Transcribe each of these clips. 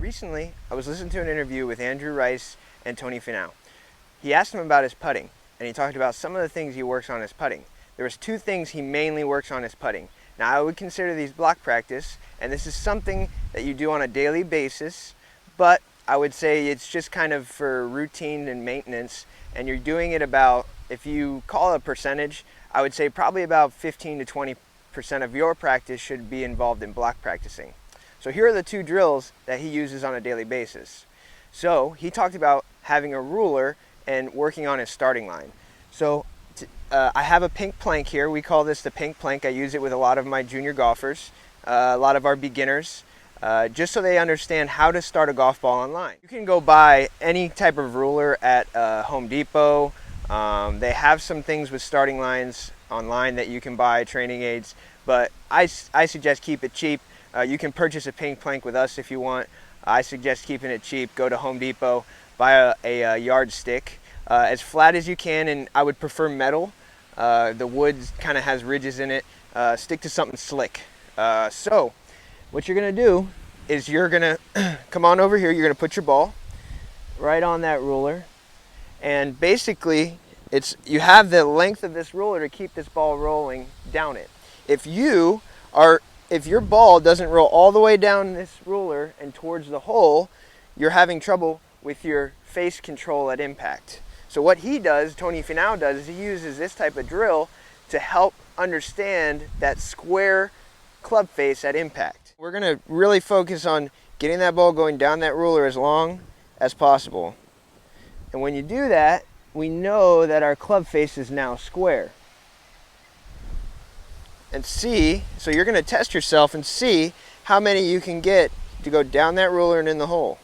Recently, I was listening to an interview with Andrew Rice and Tony Finau. He asked him about his putting, and he talked about some of the things he works on his putting. There was two things he mainly works on his putting. Now, I would consider these block practice, and this is something that you do on a daily basis, but I would say it's just kind of for routine and maintenance, and you're doing it about, if you call a percentage, I would say probably about 15 to 20% of your practice should be involved in block practicing. So here are the two drills that he uses on a daily basis. So he talked about having a ruler and working on his starting line. So I have a pink plank here. We call this the pink plank. I use it with a lot of my junior golfers, a lot of our beginners, just so they understand how to start a golf ball online. You can go buy any type of ruler at Home Depot. They have some things with starting lines online that you can buy, training aids, but I suggest keep it cheap. You can purchase a pink plank with us if you want. I suggest keeping it cheap. Go to Home Depot, buy a yardstick, as flat as you can, and I would prefer metal. The wood kind of has ridges in it. Stick to something slick. So what you're going to do is you're going to come on over here. You're going to put your ball right on that ruler, and basically you have the length of this ruler to keep this ball rolling down it. If your ball doesn't roll all the way down this ruler and towards the hole, you're having trouble with your face control at impact. So what he does, Tony Finau does, is he uses this type of drill to help understand that square club face at impact. We're going to really focus on getting that ball going down that ruler as long as possible. And when you do that, we know that our club face is now square. And see, so you're going to test yourself and see how many you can get to go down that ruler and in the hole.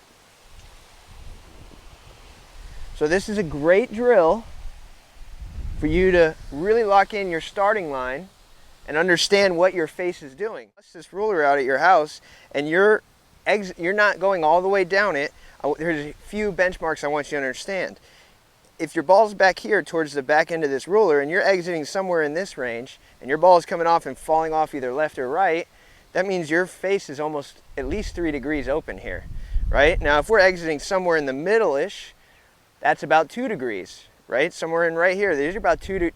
So this is a great drill for you to really lock in your starting line and understand what your face is doing. Test this ruler out at your house, and you're not going all the way down it. There's a few benchmarks I want you to understand. If your ball's back here towards the back end of this ruler and you're exiting somewhere in this range and your ball is coming off and falling off either left or right, that means your face is almost at least 3 degrees open here, right? Now, if we're exiting somewhere in the middle-ish, that's about 2 degrees, right? Somewhere in right here, these are about 2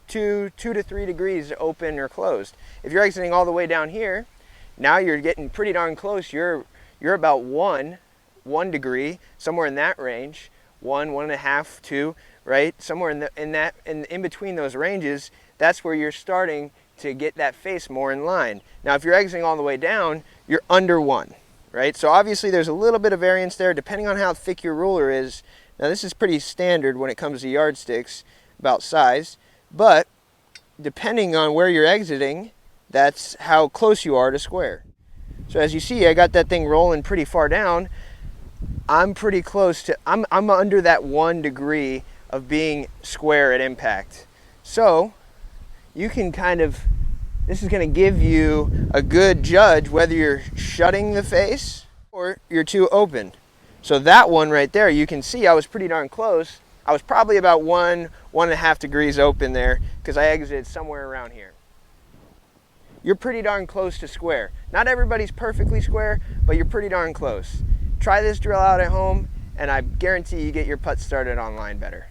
to 3 degrees open or closed. If you're exiting all the way down here, now you're getting pretty darn close. You're about 1 degree, somewhere in that range. 1.5, 2, right? Somewhere in between those ranges, that's where you're starting to get that face more in line. Now, if you're exiting all the way down, you're under 1, right? So obviously there's a little bit of variance there depending on how thick your ruler is. Now, this is pretty standard when it comes to yardsticks about size, but depending on where you're exiting, that's how close you are to square. So as you see, I got that thing rolling pretty far down. I'm pretty close to, I'm under that 1 degree of being square at impact. So you can this is going to give you a good judge whether you're shutting the face or you're too open. So that one right there, you can see I was pretty darn close. I was probably about 1.5 degrees open there because I exited somewhere around here. You're pretty darn close to square. Not everybody's perfectly square, but you're pretty darn close. Try this drill out at home, and I guarantee you get your putt started online better.